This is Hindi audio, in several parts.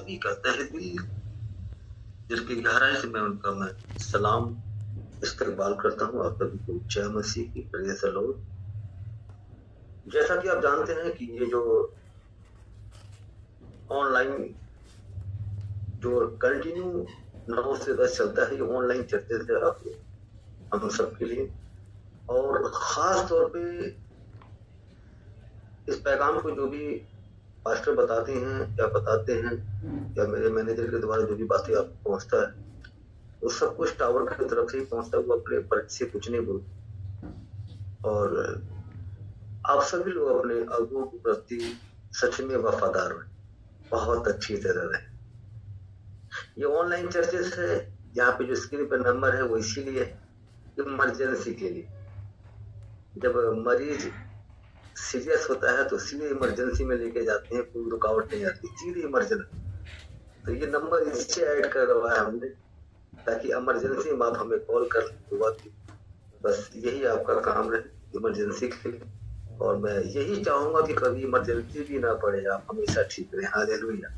सभी का तहे दिल की गहराई से मैं सलाम इस्तकबाल करता हूँ। आप सभी को जय मसीह की, प्रेज़ द लॉर्ड। जैसा कि आप जानते हैं कि ये जो ऑनलाइन जो कंटिन्यू 9 से 10 चलता है, ये ऑनलाइन चर्चा से हम सबके लिए, और खास तौर पे इस पैगाम को जो भी पास्टर बताते हैं या बताते हैं या मेरे मैनेजर के द्वारा जो भी बातें आपको पहुंचता है, वो सब कुछ टावर की तरफ से ही पहुंचता है। वो अपने परिचय से कुछ नहीं बोलते। और आप सभी लोग अपने अगुओं के प्रति सच में वफादार रहे, बहुत अच्छी तरह रहे। ये ऑनलाइन चर्चेस है, यहाँ पे जो स्क्रीन पर नंबर है वो इसीलिए इमरजेंसी के लिए, जब मरीज सीरियस होता है तो सीधे इमरजेंसी में लेके जाते हैं, कोई रुकावट नहीं आती, सीधे इमरजेंसी। तो ये नंबर इससे ऐड करवाया हमने ताकि इमरजेंसी में आप हमें कॉल कर बस यही आपका काम रहे इमरजेंसी के लिए। और मैं यही चाहूंगा कि कभी इमरजेंसी भी ना पड़े, आप हमेशा ठीक रहे। हालेलुया।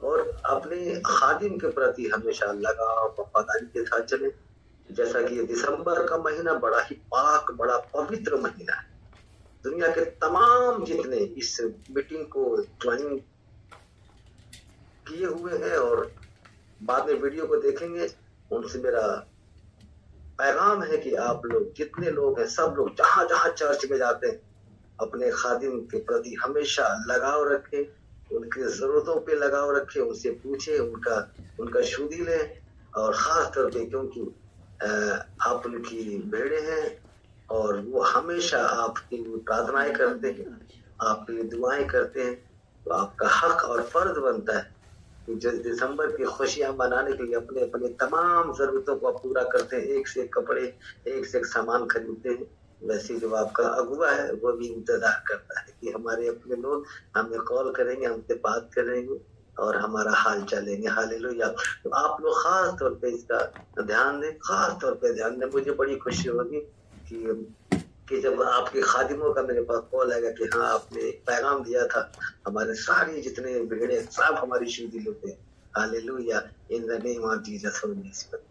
और अपने खादिम के प्रति हमेशा लगाव वफादारी के साथ चले। जैसा कि दिसंबर का महीना बड़ा ही पाक, बड़ा पवित्र महीना है। दुनिया के तमाम जितने इस मीटिंग को ज्वाइन किए हुए हैं और बाद में वीडियो को देखेंगे, उनसे मेरा पैगाम है कि आप लोग जितने लोग हैं, सब लोग जहां जहां चर्च में जाते हैं, अपने खादिम के प्रति हमेशा लगाव रखें, उनकी जरूरतों पे लगाव रखें, उनसे पूछे, उनका शुद्धि लें। और खास तौर पे क्योंकि आप उनकी भेड़े हैं और वो हमेशा आपकी प्रार्थनाएं करते हैं, आपकी दुआएं करते हैं, तो आपका हक और फर्ज बनता है कि जो दिसंबर की खुशियां मनाने के लिए अपने अपने तमाम जरूरतों को पूरा करते हैं। एक से एक कपड़े, एक से एक सामान खरीदते हैं। वैसे जो आपका अगुआ है वो भी इंतजार करता है कि हमारे अपने लोग हमें कॉल करेंगे, हमसे बात करेंगे और हमारा हाल चलेंगे। हालेलुया। तो आप लोग खास तौर पे इसका ध्यान दें, खास तौर पे ध्यान दें। मुझे बड़ी खुशी होगी कि जब आपके खादिमों का मेरे पास कॉल आएगा कि हाँ आपने पैगाम दिया था, हमारे सारे जितने भेड़े सब हमारी शुद्धि लेते हैं। Hallelujah. In the name of Jesus Holy spirit.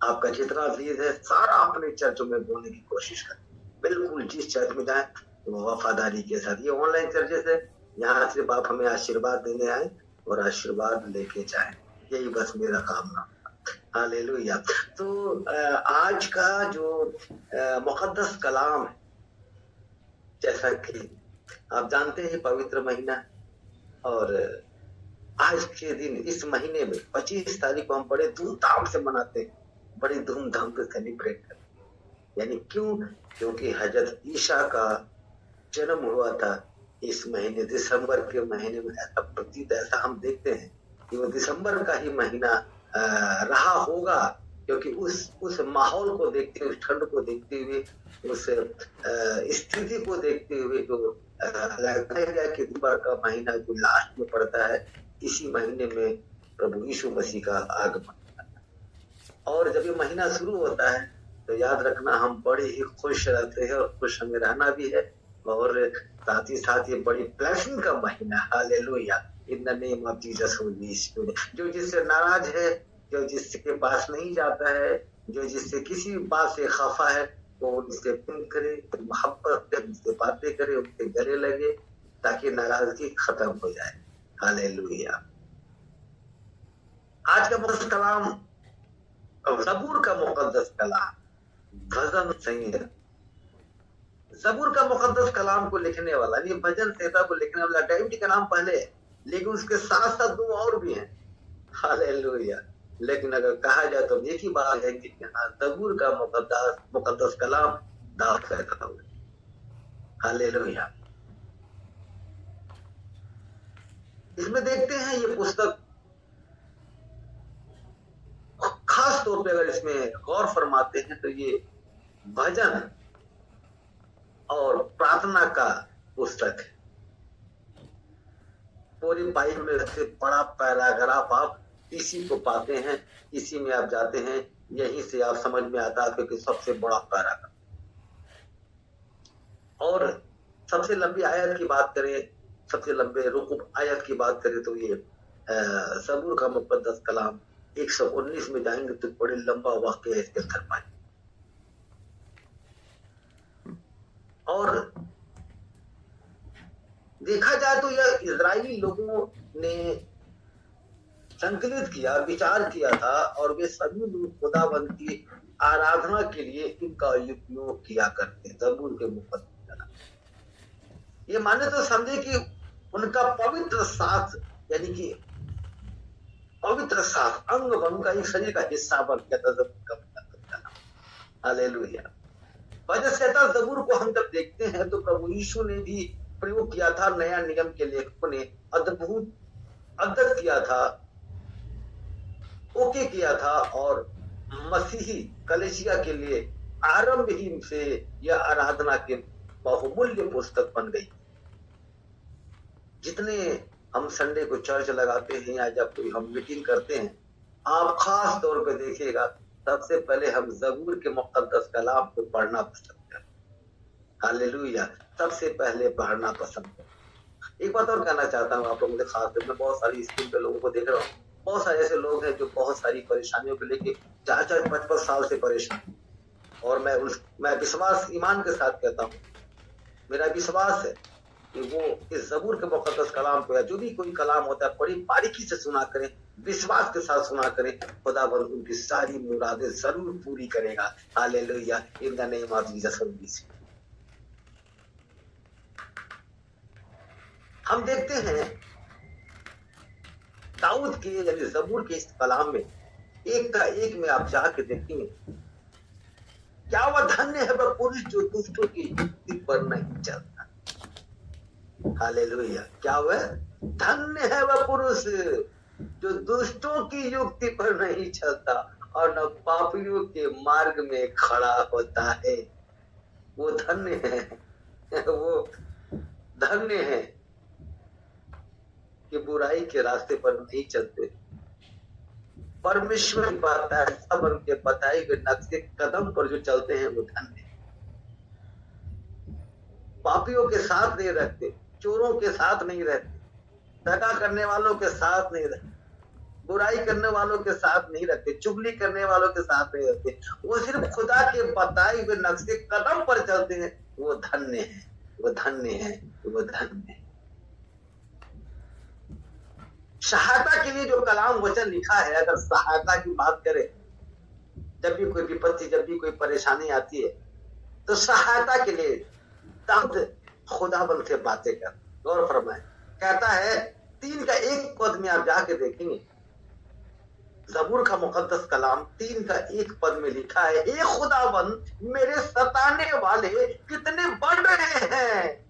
आपका जितना प्लीज है सारा अपने चर्चों में बोलने की कोशिश करें। बिल्कुल जिस चर्च में जाए वो वफादारी के साथ। ये ऑनलाइन चर्चेस है, यहाँ सिर्फ आप हमें आशीर्वाद देने आए और आशीर्वाद लेके जाए, यही बस मेरा काम ना। हालेलुया। तो आज का जो मुकद्दस कलाम है, जैसा कि आप जानते हैं पवित्र महीना, और आज के दिन इस महीने में 25 तारीख को हम बड़े धूमधाम से मनाते हैं, बड़ी धूमधाम से सेलिब्रेट करते हैं। यानी क्यों? क्योंकि हजरत ईसा का जन्म हुआ था इस महीने, दिसंबर के महीने में। ऐसा प्रतीत, ऐसा हम देखते हैं कि वो दिसंबर का ही महीना रहा होगा, क्योंकि उस माहौल को देखते हुए, उस ठंड को देखते हुए, उस स्थिति को देखते हुए जो लगता है कि दिसंबर का महीना जो लास्ट में पड़ता है, इसी महीने में प्रभु यीशु मसीह का आगमन। और जब ये महीना शुरू होता है तो याद रखना हम बड़े ही खुश रहते हैं, और खुश हमें रहना भी है। और साथ ही साथ ये बड़ी ब्लेसिंग का महीना। Hallelujah. In the name of Jesus Holy spirit. जो जिससे नाराज है, जो जिसके पास नहीं जाता है, जो जिससे किसी बात से खफा है, वो उनसे प्रेम करे, मोहब्बत से उनसे बातें करे, उनके गले लगे, ताकि नाराजगी खत्म हो जाए। हालेलुया। आज का मुकद्दस कलाम ज़बूर का मुकद्दस कलाम, भजन संहिता। ज़बूर का मुकद्दस कलाम को लिखने वाला, ये भजन संहिता को लिखने वाला डेविड का नाम पहले है, लेकिन उसके साथ साथ दो और भी हैं। हालेलुया। लेकिन अगर कहा जाए तो एक ही बात है कि ज़बूर का मुकद्दस कलाम दाऊद का लिखा हुआ है। हालेलुया। इसमें देखते हैं ये पुस्तक, खास तौर पे अगर इसमें गौर फरमाते हैं तो ये भजन और प्रार्थना का पुस्तक है। पूरी बाइबल में से बड़ा पैराग्राफ आप इसी को पाते हैं, इसी में आप जाते हैं, यहीं से आप समझ में आता है कि सबसे बड़ा पैराग्राफ। और सबसे लंबी आयत की बात करें, सबसे लंबे रुकू आयत की बात करें तो ये ज़बूर का मुक़द्दस कलाम 119 में जाएंगे तो बड़े लंबा वाक़या इसके अंदर पाएंगे। और देखा जाए तो यह इजरायली लोगों ने संकलित किया, विचार किया था, और वे सभी लोग खुदावंद की आराधना के लिए इनका उपयोग किया करते। ज़बूर के मुक़द्दस कलाम ये माने तो समझे कि उनका पवित्र साथ, यानी कि पवित्र साथ अंग भंग का एक शरीर का हिस्सा बन गया था ज़बूर का मुक़द्दस कलाम। हालेलुया। वजह से ज़बूर को हम जब देखते हैं तो प्रभु यीशु ने भी प्रयोग किया था, नया नियम के लेखकों ने अद्भुत अद्भुत किया था, ओके किया था, और मसीही कलेसिया के लिए आरंभ ही से यह आराधना के बहुमूल्य पुस्तक बन गई। जितने हम संडे को चर्च लगाते हैं या जब कोई हम मीटिंग करते हैं, आप खास तौर पे देखिएगा सबसे पहले हम ज़बूर के मुक़द्दस कलाम को पढ़ना पसंद करते। हालेलुया। सबसे पहले पढ़ना पसंद करते। एक बात और कहना चाहता हूँ आप लोगों से, खास तौर पे बहुत सारी स्क्रीन पे लोगों को देख रहा हूँ, बहुत सारे ऐसे लोग हैं जो बहुत सारी परेशानियों को लेके 4-4-5-5 साल से परेशान। और मैं विश्वास ईमान के साथ कहता हूँ, मेरा विश्वास है कि वो इस ज़बूर के मुक़द्दस कलाम को या जो भी कोई कलाम होता है बड़ी बारीकी से सुना करें, विश्वास के साथ सुना करें, खुदावंद उनकी सारी मुरादें जरूर पूरी करेगा। Hallelujah. In the name of Jesus. हम देखते हैं दाऊद के यानी ज़बूर के इस कलाम में एक का एक में आप जाके देखेंगे, क्या वह धन्य है वह पुरुष जो दुष्टों की युक्ति पर नहीं चलता। हालेलुया। क्या वह धन्य है वह पुरुष जो दुष्टों की युक्ति पर नहीं चलता और न पापियों के मार्ग में खड़ा होता है। वो धन्य है, वो धन्य है कि बुराई के रास्ते पर नहीं चलते, परमेश्वर की बात है, सब उनके बताए गए नक्शे कदम पर जो चलते हैं वो धन्य है। पापियों के साथ नहीं रहते, चोरों के साथ नहीं रहते, दगा करने वालों के साथ नहीं रहते, बुराई करने वालों के साथ नहीं रहते, चुगली करने वालों के साथ नहीं रहते। वो सिर्फ खुदा के बताए हुए नक्शे कदम पर चलते हैं। वो धन्य है, वो धन्य है, वो धन्य है। सहायता के लिए जो कलाम वचन लिखा है, अगर सहायता की बात करें, जब भी कोई विपत्ति, जब भी कोई परेशानी आती है तो सहायता के लिए दाऊद खुदाबंद से बातें कर। गौर फरमाए, कहता है 3 का 1 पद में आप जाके देखेंगे, ज़बूर का मुक़द्दस कलाम 3 का 1 पद में लिखा है, ए खुदाबंद मेरे सताने वाले कितने बढ़ रहे हैं।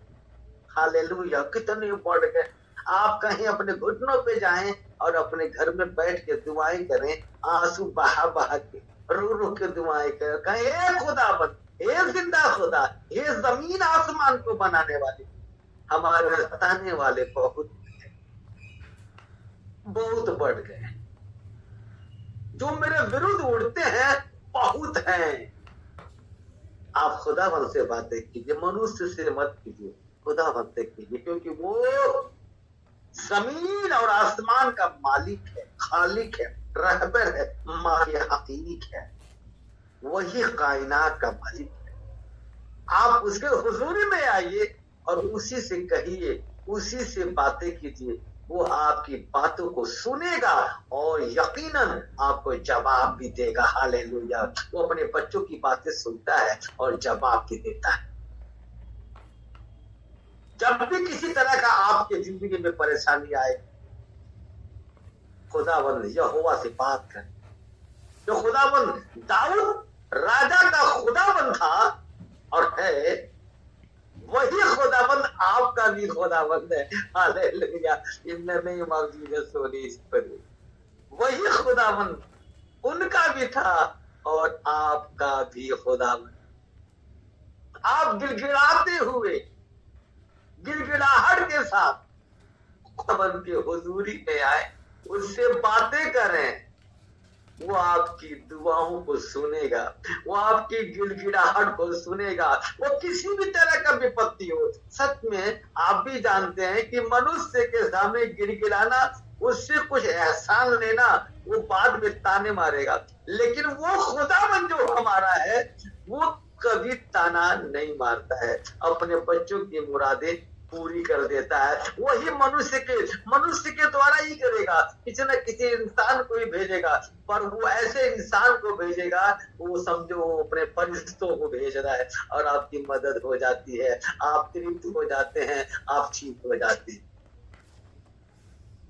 हालेलुया। कितने बढ़ गए। आप कहीं अपने घुटनों पे जाएं और अपने घर में बैठ के दुआएं करें, आंसू बहा बहा के, रो रो के दुआएं करें, कहें ए खुदाबंद, हे जिंदा खुदा, हे जमीन आसमान को बनाने वाले, हमारे सताने वाले बहुत बढ़ गए, जो मेरे विरुद्ध उड़ते हैं बहुत हैं। आप खुदाबंद से बातें कीजिए, मनुष्य से मत कीजिए, खुदाबंद से कीजिए, क्योंकि वो जमीन और आसमान का मालिक है, खालिक है, रहबर है, मालिक हकीक है, वही कायनात का मालिक है। आप उसके हुजूरी में आइए और उसी से कहिए, उसी से बातें कीजिए, वो आपकी बातों को सुनेगा और यकीनन आपको जवाब भी देगा। हालेलुया। वो अपने बच्चों की बातें सुनता है और जवाब भी देता है। जब भी किसी तरह का आपके जिंदगी में परेशानी आए, खुदाबंद यहोवा से बात कर। जो खुदाबंद दाऊद राजा का खुदाबंद था और है, वही खुदाबंद आपका भी खुदाबंद है। Hallelujah. In the name of Jesus Holy spirit. वही खुदाबंद उनका भी था और आपका भी खुदाबंद। आप गिड़गिड़ाते हुए, गिड़गिड़ाहट के साथ खुदाबंद के हुजूरी में आए, उससे बातें करें, वो आपकी दुआओं को सुनेगा, वो आपकी गिड़गिड़ाहट को सुनेगा। वो किसी भी तरह का विपत्ति हो, सच में आप भी जानते हैं कि मनुष्य के सामने गिड़गिड़ाना उससे कुछ एहसान लेना, वो बाद में ताने मारेगा। लेकिन वो खुदावन जो हमारा है वो कभी ताना नहीं मारता है, अपने बच्चों की मुरादें पूरी कर देता है। वही मनुष्य के द्वारा ही करेगा, किसी न किसी इंसान को ही भेजेगा, पर वो ऐसे इंसान को भेजेगा, वो समझो वो अपने फरिश्तों को भेज रहा है, और आपकी मदद हो जाती है, आप तृप्त हो जाते हैं, आप ठीक हो जाते हैं।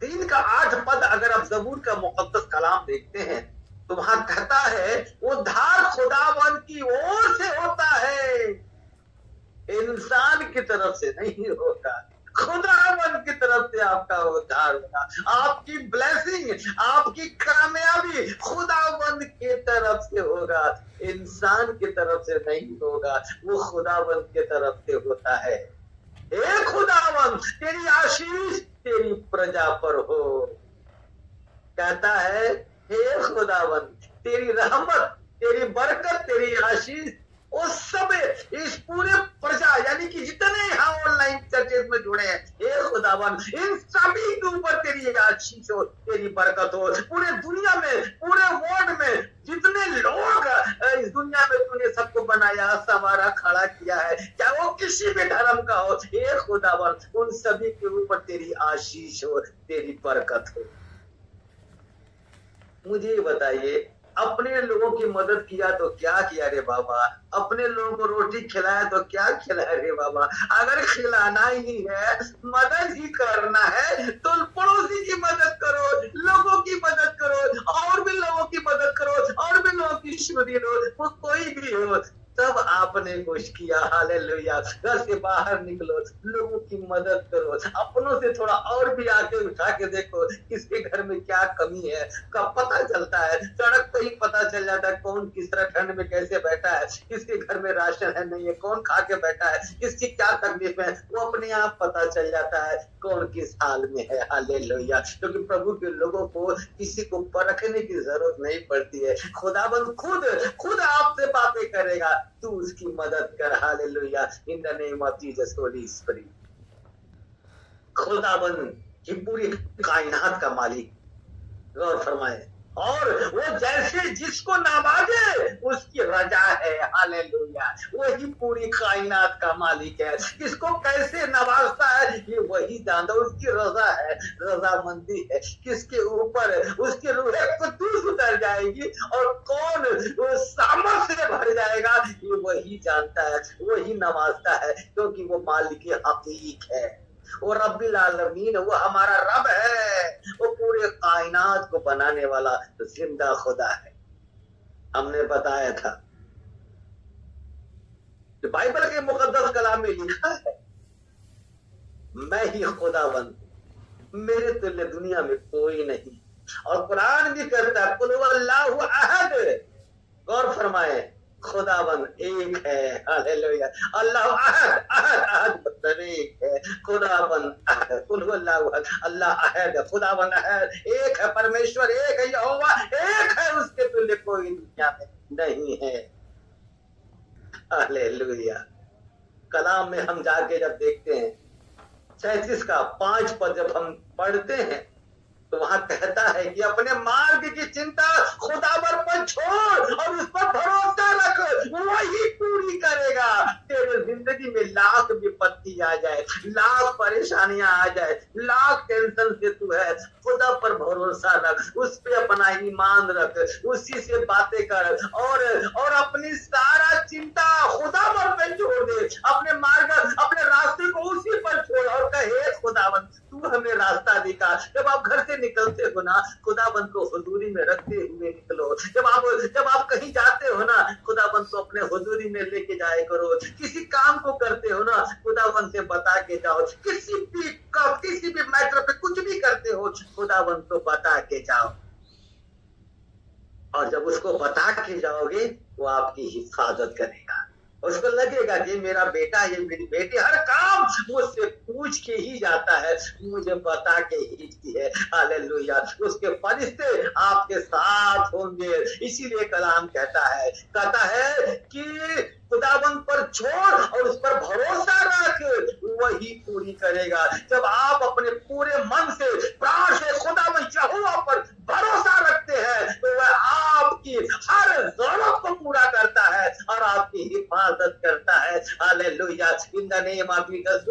3 का 8 पद अगर आप ज़बूर का मुक़द्दस कलाम देखते हैं तो वहां कहता है उद्धार खुदावन की ओर से होता है, इंसान की तरफ से नहीं होगा। खुदावन की तरफ से आपका उद्धार होगा, आपकी ब्लेसिंग, आपकी कामयाबी खुदावन की तरफ से होगा, इंसान की तरफ से नहीं होगा, वो खुदावन की तरफ से होता है। हे खुदावन तेरी आशीष तेरी प्रजा पर हो, कहता है हे खुदावन तेरी रहमत तेरी बरकत तेरी आशीष उस सब इस पूरे प्रजा यानी कि जितने यहाँ ऑनलाइन चर्चेज में जुड़े हैं, हे खुदावन इन सभी के ऊपर तेरी आशीष हो तेरी बरकत हो। पूरे दुनिया में पूरे वर्ल्ड में जितने लोग इस दुनिया में तूने सबको बनाया संवारा खड़ा किया है, चाहे वो किसी भी धर्म का हो, हे खुदावन उन सभी के ऊपर तेरी आशीष हो तेरी बरकत हो। मुझे बताइए अपने लोगों की मदद किया तो क्या किया रे बाबा, अपने लोगों को रोटी खिलाया तो क्या खिलाया रे बाबा। अगर खिलाना ही है मदद ही करना है तो पड़ोसी की मदद करो, लोगों की मदद करो, और भी लोगों की मदद करो, और भी लोगों की शुद्धि लो, वो कोई भी हो तब आपने कुछ किया। हालेलुया। घर से बाहर निकलो, लोगों की मदद करो, अपनों से थोड़ा और भी आगे उठा के देखो किसके घर में क्या कमी है। कब पता चलता है, सड़क पे ही पता चल जाता है कौन किस तरह ठंड में कैसे बैठा है, किसके घर में राशन है नहीं है, कौन खा के बैठा है, किसकी क्या तकलीफ है, वो अपने आप पता चल जाता है कौन किस हाल में है। हालेलुया। क्योंकि प्रभु के लोगों को किसी को परखने की जरूरत नहीं पड़ती है, खुदाबंद खुद आपसे बातें करेगा, तू उसकी मदद कर। Hallelujah. In the name of Jesus Holy spirit. खुदाबंद की पूरी कायनात का मालिक, गौर फरमाए, और वो जैसे जिसको नवाजे उसकी रजा है। हालेलुया। वही पूरी कायनात का मालिक है, किसको कैसे नवाजता है ये वही जानता, उसकी रजा है, रजामंदी है, किसके ऊपर उसकी रूह कुद्दूस उतर जाएगी और कौन सामर्थ से भर जाएगा ये वही जानता है, वही नवाजता है, क्योंकि वो मालिक हकीक है, वो रब्बिल आलमीन, वो हमारा रब है, वो पूरे कायनात को बनाने वाला जिंदा खुदा है। हमने बताया था बाइबल के मुकद्दस कलाम में लिखा है मैं ही खुदावंद, मेरे तुल्य दुनिया में कोई नहीं। और कुरान भी कहता है कुल हुवल्लाहु अहद, गौर फरमाए खुदावंद एक है। हालेलुया। अल्लाह अहद, अहद अहद मतलब एक है, खुदावंद अहद, कुल हुवल्लाहु अहद, अल्लाह अहद, खुदावंद अहद, एक है, परमेश्वर एक है, यहोवा एक है, उसके तुल्य कोई दुनिया में नहीं है। हालेलुया। कलाम में हम जाके जब देखते हैं 36 का 5 पद जब हम पढ़ते हैं तो वहां कहता है कि अपने मार्ग की चिंता खुदावर पर छोड़ और उस पर भरोसा रख, वही पूरी करेगा। तेरे जिंदगी में लाख विपत्ति आ जाए, लाख परेशानियां आ जाए, लाख टेंशन से तू है, खुदा पर भरोसा रख, उस पे अपना ईमान रख, उसी से बातें कर और अपनी सारा चिंता खुदावर पे छोड़ दे, अपने मार्ग अपने रास्ते को उसी पर छोड़ और कहे खुदावन तू हमें रास्ता दिखा। जब आप घर से निकलते हो ना खुदाबंद को हुजूरी में रखते हुए निकलो, जब आप कहीं जाते हो ना खुदाबंद को अपने हुजूरी में लेके जाए करो, किसी काम को करते हो ना खुदाबंद से बता के जाओ, किसी भी मैटर पे कुछ भी करते हो खुदाबंद को बता के जाओ, और जब उसको बता के जाओगे वो आपकी हिफाजत करेगा। उसको लगेगा कि मेरा बेटा ये मेरी बेटी हर काम मुझसे पूछ के ही जाता है, मुझे बता के ही की है। हालेलुया। उसके फरिश्ते आपके साथ होंगे। इसीलिए कलाम कहता है कि खुदाबंद पर छोड़ और उस पर भरोसा रख, वही पूरी करेगा। जब आप अपने पूरे मन से प्राण से खुदा name of Jesus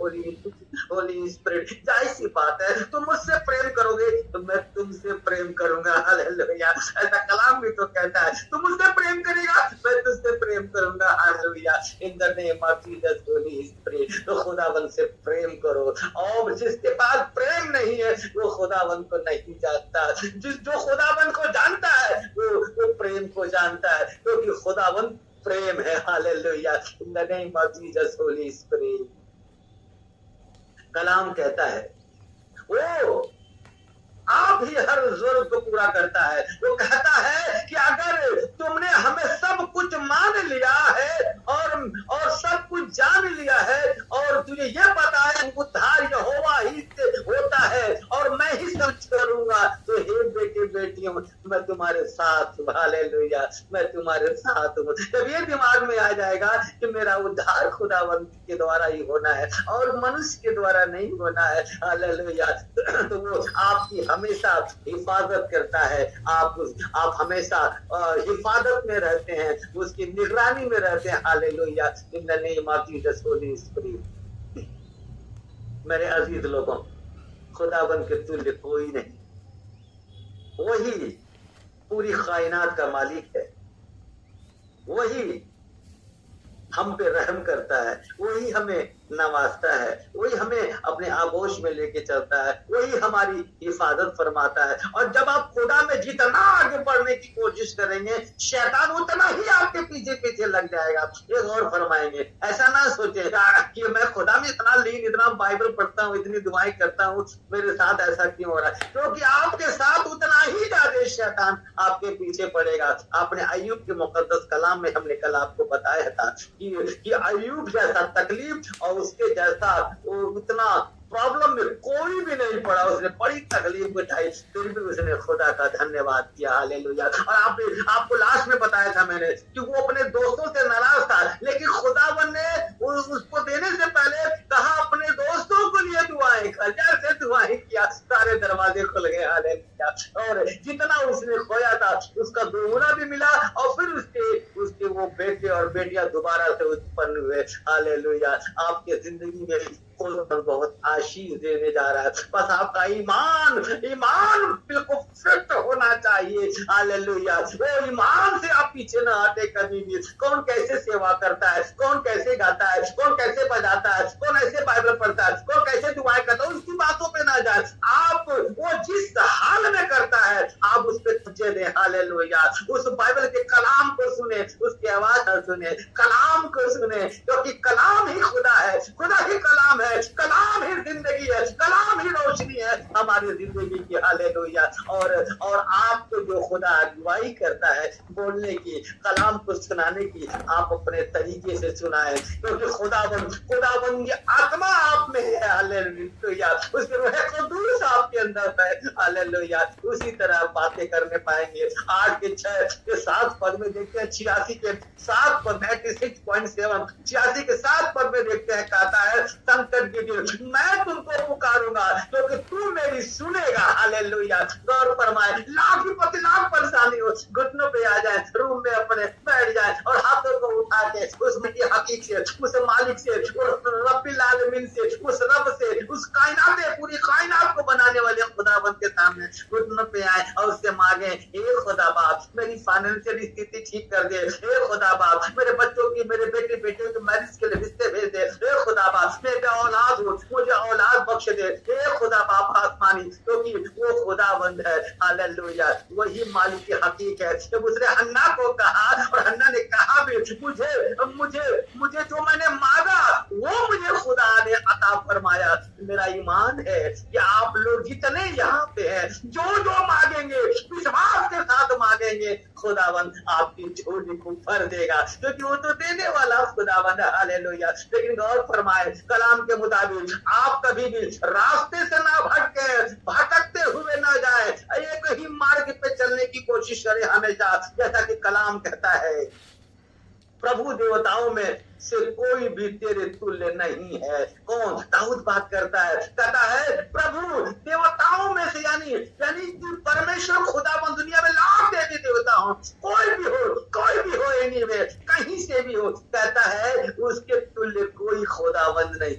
Holy spirit. जाहिर सी बात है, तुम मुझसे प्रेम करोगे तो मैं तुमसे प्रेम करूंगा। हालेलुया। ऐसा कलाम भी तो कहता है, तुम मुझसे प्रेम करेगा मैं तुझसे प्रेम करूंगा। Hallelujah. In the name of Jesus Holy spirit. तो खुदावन से प्रेम करो, और जिसके पास प्रेम नहीं है वो खुदावन को नहीं जानता। जो खुदावन को जानता है वो प्रेम को जानता है, क्योंकि खुदावन प्रेम है। Hallelujah. In the name of Jesus Holy Spirit. कलाम कहता है वो आप ही हर जरूरत को पूरा करता है। वो कहता है कि अगर तुमने हमें सब कुछ मान लिया है और सब कुछ जान लिया है, और तुझे ये पता है उद्धार यहोवा ही से होता है और मैं ही सब करूंगा, तो हे बेटे बेटियों मैं तुम्हारे साथ हूँ। हालेलुया। मैं तुम्हारे साथ हूँ। जब ये दिमाग में आ जाएगा कि मेरा उद्धार खुदावंत के द्वारा ही होना है और मनुष्य के द्वारा नहीं होना है, हालेलुया, तो वो आपकी हमेशा हिफाजत करता है। आप हमेशा हिफाजत में रहते हैं, उसकी निगरानी में रहते हैं। Hallelujah. In the name of Jesus Holy spirit. मेरे अजीज लोगों, खुदाबंद के तुल्य कोई नहीं। वही पूरी कायनात का मालिक है, वही हम पे रहम करता है, वही हमें नवाजता है, वही हमें अपने आगोश में लेके चलता है, वही हमारी हिफाजत फरमाता है। और जब आप खुदा में जितना आगे बढ़ने की कोशिश करेंगे, शैतान उतना ही आपके पीछे पीछे लग जाएगा। एक और फरमाएंगे, ऐसा ना सोचे कि मैं खुदा में इतना लीन, इतना बाइबल पढ़ता हूँ, इतनी दुआएं करता हूँ, मेरे साथ ऐसा क्यों हो रहा है? क्योंकि आपके साथ उतना ही ज्यादा शैतान आपके पीछे पड़ेगा। आपने अय्यूब के मुकद्दस कलाम में हमने कल आपको बताया था कि अय्यूब जैसा तकलीफ और उसके जैसा उतना प्रॉब्लम में कोई भी नहीं पड़ा। उसने बड़ी तकलीफ उठाई, फिर भी उसने खुदा का धन्यवाद किया। हालेलुया। और आपको लास्ट में बताया था मैंने कि वो अपने दोस्तों से नाराज था, लेकिन खुदावन ने उसको देने से पहले कहा अपने दोस्तों के लिए दुआएं कर। जैसे दुआएं किया सारे दरवाजे खुल गए। हालेलुया। और जितना उसने खोया था उसका दोगुना भी मिला, और फिर उसके वो बेटे और बेटियां दोबारा से उत्पन्न हुए। हालेलुया। आपके जिंदगी में बहुत आशीष देने जा रहा है। बस आपका ईमान बिल्कुल फिट होना चाहिए। हालेलुया। वो ईमान से आप पीछे ना हटे कभी भी। कौन कैसे सेवा करता है, कौन कैसे गाता है, कौन कैसे बजाता है, कौन ऐसे बाइबल पढ़ता है, कौन कैसे दुआएं करता है, उसकी बातों पे ना जाए। आप वो जिस हाल में करता है आप उस पर तवज्जो दें। हालेलुया। उस बाइबल के कलाम को सुने, उसकी आवाज सुने, कलाम को सुने, क्योंकि कलाम ही खुदा है, खुदा ही कलाम है, कलाम ही जिंदगी है, कलाम ही रोशनी है हमारी जिंदगी की। हालेलुया। और आपको जो खुदा अगुवाई करता है बोलने की, कलाम को सुनाने की, आप अपने तरीके से सुनाएं, क्योंकि खुदावन की आत्मा आप में है। हालेलुया। उसके रूह कुद्दूस आपके अंदर है। हालेलुया। उसी तरह बातें करने पाएंगे। 8 के 6 के 7 पद में देखते हैं, 86 के 7 पद 96.7 86 के 7 पद में देखते हैं, कहता है संकट के दिन मैं तुमको पुकारूंगा क्योंकि तू मेरी सुनेगा। हालेलुया। गौर फरमाए, लाख परेशानी हो, घुटनों पे आ जाए, रूम में अपने बैठ जाए और हाथों को उठा के उसमें की हकीक से, उस मालिक से, रब्बिल आलमीन से, उस रब से, उस कायनात, पूरी कायनात को बनाने वाले खुदावंत के सामने घुटनों पे आए और उससे मांगे, हे खुदा बाप मेरी फाइनेंशियल स्थिति ठीक कर दे, हे खुदा बाप मेरे बच्चों की, मेरे बेटे बेटियों की मैरिज के लिए रिश्ते भेज दे, हे खुदा बाप मेरे औलाद हो, मुझे औलाद बख्श दे, हे खुदा बाप आसमानी, क्योंकि वो खुदावंद है। हालेलुया। वही मालिक की हकीक है। जब उसने हन्ना को कहा और हन्ना ने कहा भी, मुझे जो मैंने मांगा वो मुझे खुदा ने अता फरमाया। मेरा ईमान है कि आप लोग जितने यहाँ पे हैं, जो मांगेंगे विश्वास के साथ मांगेंगे, खुदावन आपकी झोली को भर देगा, क्योंकि वो तो देने वाला खुदावन है। हालेलुया। लेकिन गौर फरमाए, कलाम के मुताबिक आप कभी भी रास्ते से ना भटकते हुए ना जाए, एक ही मार्ग पे चलने की कोशिश करें हमेशा। जैसा कि कलाम कहता है, प्रभु देवताओं में से कोई भी तेरे तुल्य नहीं है। कौन? दाऊद बात करता है, कहता है प्रभु देवताओं में से, यानी परमेश्वर खुदावन दुनिया में लाख देवी देवता हो, कोई भी हो एनी में, कहीं से भी हो, कहता है उसके तुल्य कोई खुदावंद नहीं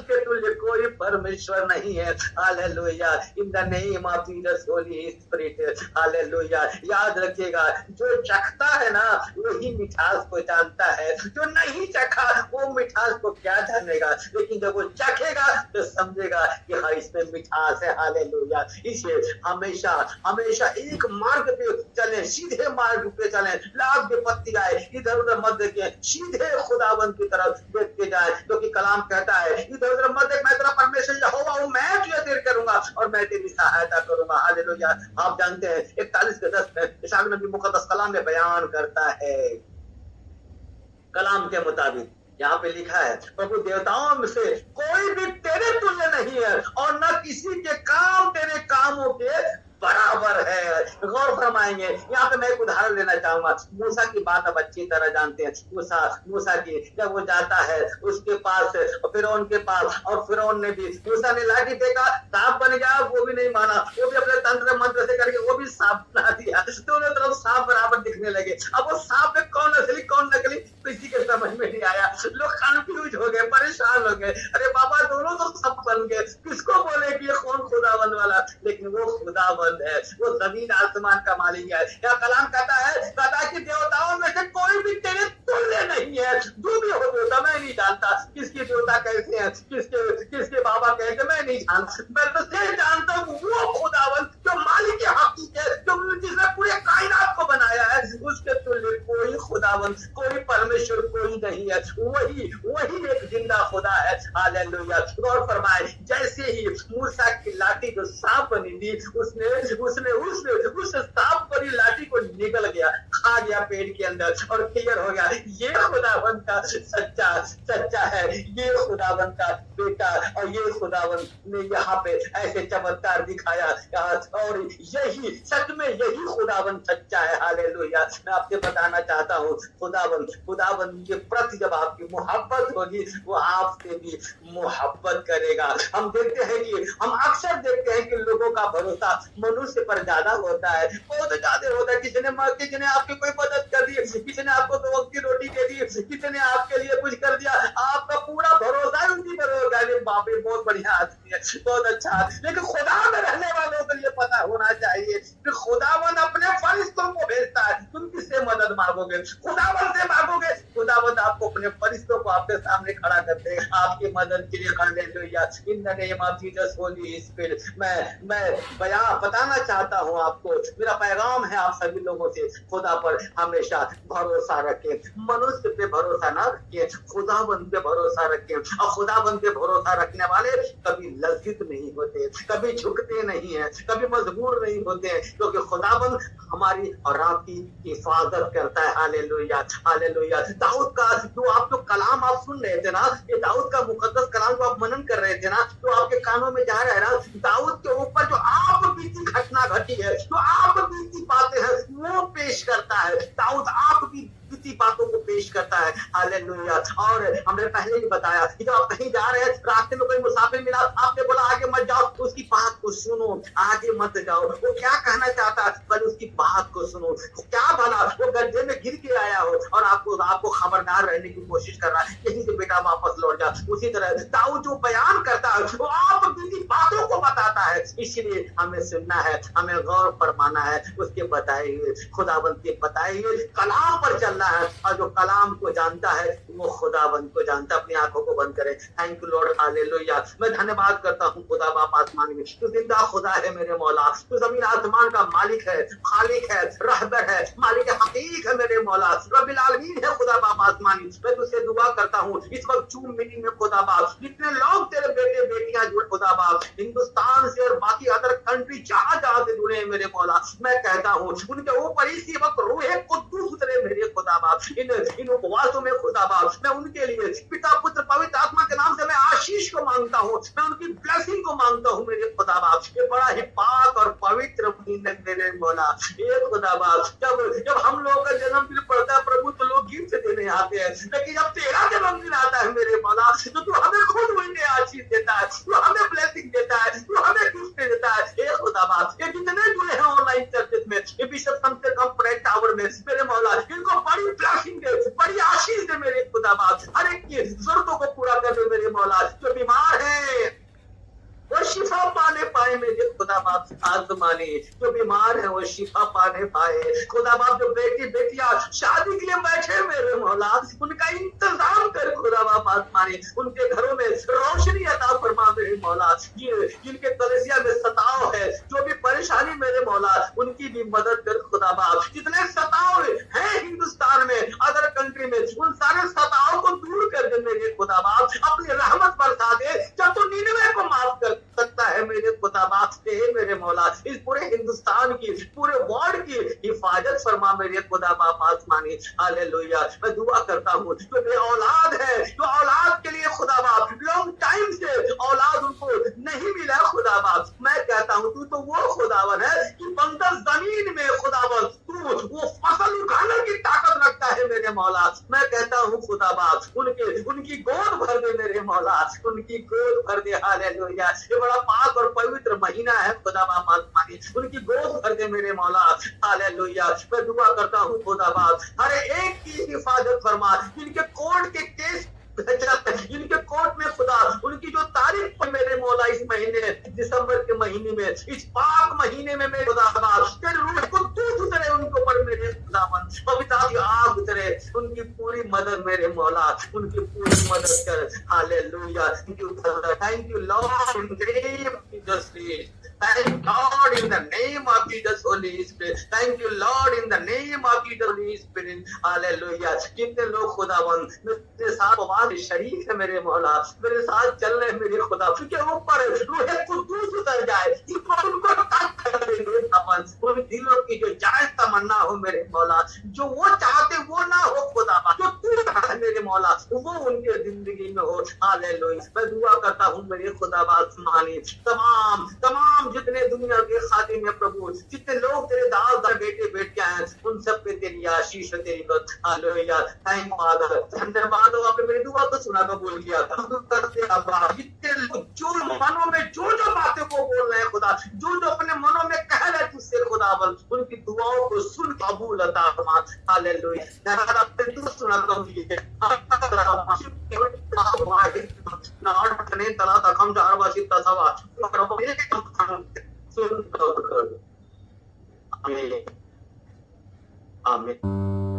उसके तुल्य कोई परमेश्वर नहीं है। Hallelujah. In the name of Jesus Holy spirit, hallelujah. याद रखिएगा, जो चखता है ना वही मिठास को जानता है, जो नहीं चखा वो मिठास को क्या जानेगा, लेकिन जब वो चखेगा तो समझेगा कि हाँ इसमें मिठास है। हालेलुया। इसलिए हमेशा हमेशा एक मार्ग पे चलें, सीधे मार्ग पे चलें। लाख विपत्ति आए इधर उधर मत देखें, सीधे खुदावंत की तरफ देखते जाए, क्योंकि कलाम कहता है इधर उधर मत देख, मैं तेरा परमेश्वर यहोवा हूं, मैं तुझे देर करूंगा और मैं तेरी सहायता करूंगा। हालेलुया। आप जानते हैं 41:10 में इशाक नबी मुकद्दस कलाम में बयान करता है, कलाम के मुताबिक यहाँ पे लिखा है, प्रभु देवताओं में से कोई भी तेरे तुल्य नहीं है और न किसी के काम तेरे कामों के बराबर है। गौर फरमाएंगे, यहाँ पे मैं एक उदाहरण लेना चाहूंगा। मूसा की बात अब अच्छी तरह जानते हैं। मूसा की जब वो जाता है उसके पास, फिरौन के पास, और फिरौन ने भी, मूसा ने लाठी फेंका, सांप बन गया, वो भी नहीं माना, वो भी अपने तंत्र मंत्र से करके वो भी सांप बना दिया, दोनों तरफ सांप बराबर दिखने लगे। अब वो सांप में कौन असली कौन नकली किसी के समझ में नहीं आया। लोग कंफ्यूज हो गए, परेशान हो गए, अरे बाबा दोनों तो सांप बन गए, किसको बोले कि ये कौन खुदावंद वाला। लेकिन वो खुदावंद है, वो जमीन आसमान का मालिक है। या कलाम कहता है कि देवताओं में से कोई भी तेरे तुल्य नहीं है। जो भी हो देवता मैं नहीं जानता, किसके देवता कैसे हैं, किसके बाबा कैसे मैं नहीं जानता, मैं तो सिर्फ जानता हूँ वो खुदावंत जो मालिक हकीक है, जो जिसने पूरे कायनात को बनाया है, उसके तुल्य कोई खुदावंत, कोई परमेश्वर कोई नहीं है। वही एक जिंदा खुदा है। हालेलुया। गौर फरमाए, जैसे ही मूसा की लाठी जो सांप बनी थी, उसने उस सांप पर लाठी को निकल गया, खा गया पेट के अंदर और क्लियर हो गया ये खुदावंत का सच्चा है, ये खुदावंत का बेटा, और ये खुदावंत ने यहाँ पे ऐसे चमत्कार दिखाया, और यही सच में यही खुदावंत सच्चा है। हालेलुया। मैं आपसे बताना चाहता हूँ, खुदावंत के प्रति जब आपकी मोहब्बत होगी वो आपसे भी मोहब्बत करेगा। हम अक्सर देखते हैं कि लोगों का भरोसा मनुष्य पर ज्यादा होता है, बहुत ज्यादा होता है। किसी ने आपकी कोई मदद कर दी, किसी ने आपको 2 वक्त की रोटी दे दी, किसी ने आपके लिए कुछ कर दिया, आपका पूरा भरोसा उसी पर होगा। बाप रे बहुत बढ़िया आदमी है, बहुत अच्छा। लेकिन खुदा में रहने वालों को ये पता होना चाहिए कि खुदावन अपने फरिश्तों को भेजता है। तुम किससे मदद मांगोगे? खुदावन से मांगोगे, खुदावन आपको अपने फरिश्तों को आपके सामने खड़ा कर देगा आपकी मदद के लिए। Hallelujah. In the name of Jesus Holy spirit, मैं बयान बताना चाहता हूँ आपको, मेरा पैगाम है आप सभी लोगों से, खुदा पर हमेशा भरोसा रखें, मनुष्य पे भरोसा ना रखें, खुदाबंद पे भरोसा रखें। और खुदाबंद पे भरोसा रखने वाले कभी लज्जित नहीं होते, कभी झुकते नहीं है, कभी मजबूर नहीं होते, क्योंकि खुदाबंद हमारी और आपकी हिफाजत करता है। हालेलुया। हालेलुया। दाऊद का जो कलाम आप सुन रहे थे ना, ये दाऊद का मुकद्दस कलाम जो आप मनन कर रहे थे ना, तो आपके कानों में जा रहा है ना, दाऊद के ऊपर जो आप बीती घटना घटी है, जो आप बीती बातें हैं वो पेश करता है। दाऊद आप बीती बातों को पेश करता है। हालेलुया। और हमने पहले ही बताया कि जब आप कहीं जा रहे हैं, रास्ते में कोई मुसाफिर मिला, आपने बोला आगे मत जाओ, उसकी बात को सुनो, आगे मत जाओ, वो क्या कहना चाहता है पर उसकी बात को सुनो। क्या भला वो गड्ढे में गिर के आया हो और आपको खबरदार रहने की कोशिश कर रहा है, यहीं से बेटा वापस लौट जा। उसी तरह दाऊद जो बयान करता है वो आप बीती बातों को बताता है। इसलिए हमें सुनना है, हमें गौर फरमाना है, उसके बताए हुए खुदावंत के बताए हुए कलाम पर चलना है। और जो कलाम को जानता है वो खुदावंत को जानता है। अपनी आंखों को बंद करें। Thank you Lord. हालेलुया। मैं धन्यवाद करता हूँ खुदा बाप आसमान में, तू जिंदा खुदा है मेरे मौला, तू जमीन आसमान का मालिक है, खालिक है, रहबर है, मालिक हकीक है मेरे मौला, रब्बिल आलमीन है खुदा बाप आसमानी। मैं तुझसे दुआ करता हूँ इस वक्त जूम मीटिंग में खुदा बाप, जितने लोग तेरे बेटे बेटियां जुड़े खुदा बाप, हिंदुस्तान से और बाकी अदर कंट्री जहां जहां से जुड़े हैं मेरे मौला, मैं कहता हूँ उनके ऊपर इसी वक्त रूहे कुद्दूस उतरे मेरे खुदा बाप। इन उपवासों में खुदा बाप मैं उनके लिए पिता पुत्र पवित्र आत्मा के नाम से मैं आशीष को मांगता हूँ, मैं उनकी ब्लेसिंग को मांगता हूँ मेरे खुदा बाप। ये बड़ा ही पाक और पवित्र महीना मेरे मौला। ये खुदा बाप जब हम लोगों का जन्मदिन पड़ता है प्रभु तो लोग गिफ्ट देने आते हैं, लेकिन जब तेरा जन्मदिन आता है मेरे मौला तो तू हमें खुद उल्टे आशीष देता है, तू हमें ब्लेसिंग देता है, तू हमें गिफ्ट देता है। ये खुदा बाप ये जितने जुड़े हैं ऑनलाइन चर्चेस में, ये बिशप कम से कम प्रेयर टावर में मेरे मौला, इनको बड़ी ब्लेसिंग दे, बड़ी आशीष दे मेरे खुदा बाप। हर एक की जरूरतों को पूरा कर दे मेरे मौला। जो बीमार बाप आसमानी, जो बीमार है वो शिफा पाने पाए खुदा बाप। जो बेटी बेटियां शादी के लिए बैठे मेरे मौला, उनका इंतजाम कर खुदा बाप आसमानी। उनके घरों में रोशनी अता फरमा मेरे मौला। जिनके कलेसिया में सताव है, जो भी परेशानी मेरे मौला, उनकी भी मदद कर खुदा बाप। जितने सताव है हिंदुस्तान में, अदर कंट्री में, उन सारे सताव को दूर कर दे मेरे खुदा बाप। अपनी रहमत बरसा दे, जब तू निन्वे को माफ कर सकता है मेरे खुदा बाप। मेरे मौला इस पूरे हिंदुस्तान की, पूरे वर्ल्ड की हिफाजत फरमा मेरे खुदा बाप आसमानी। हालेलुया। मैं दुआ करता हूँ जो औलाद है, जो औलाद के लिए खुदा बाप लॉन्ग टाइम से औलाद उनको नहीं मिला खुदा बाप, मैं कहता हूँ तू तो वो खुदावन है कि बंजर जमीन में खुदावन तू वो फसल उगाने की ताकत रखता है मेरे मौला। मैं कहता हूँ खुदा बाप उनकी गोद भर दे मेरे मौला, उनकी गोद भर दे। हालेलुया। ये बड़ा पाक और पवित्र महीना है खुदा बाप आसमानी, उनकी गोद भर दे मेरे मौला। हालेलुया। मैं दुआ करता हूँ खुदा बाप हर एक की हिफाजत फरमा। जिनके कोर्ट के केस, इनके कोर्ट में खुदा उनकी जो तारीख पर मेरे मौला इस महीने दिसंबर के महीने में, इस पाक महीने में मेरे खुदा तेरे रूह को दूध उतरे उनको पर मेरे खुदावन, पवित्र की आग उतरे, उनकी पूरी मदद मेरे मौला, उनकी पूरी मदद कर। Hallelujah. Thank you Lord in the name of Jesus. Thank God in the name of Jesus Holy Spirit. Thank you Lord in the name of Jesus Holy Spirit. Hallelujah. जितने लोग खुदावन मेरे साथ बात शरीक है मेरे मौला, मेरे साथ चल रहे मेरे खुदा, उनके ऊपर रूह कुद्दूस उतर जाए, उनको ताक कर दे खुदावन। उन दिलों की जो जायज तमन्ना हो मेरे मौला, जो वो चाहते वो ना हो खुदावन, जो तू है मेरे मौला वो उनके जिंदगी में हो। हालेलुया। मैं दुआ करता हूँ मेरे खुदा आसमानी, तमाम जितने दुनिया के खादिम है प्रभु, जितने लोग तेरे दास बेटे बेटियां हैं, उन सब पे तेरी आशीष, तेरी हालेलुया। थैंक फादर, धन्यवाद हो आपने मेरी दुआ को सुना कबूल किया। करते जितने लोग जो मनों में जो बातें को बोल रहे हैं खुदा, जो अपने मनों में कह रहे तुझसे खुदावन, उनकी दुआओं को सुन कबूल अता फरमा। हालेलुया। धन्यवाद आपने दुआ सुना कबूल किया। नाटने तला तकम चारवासी तसवा सुन आमीन आमीन।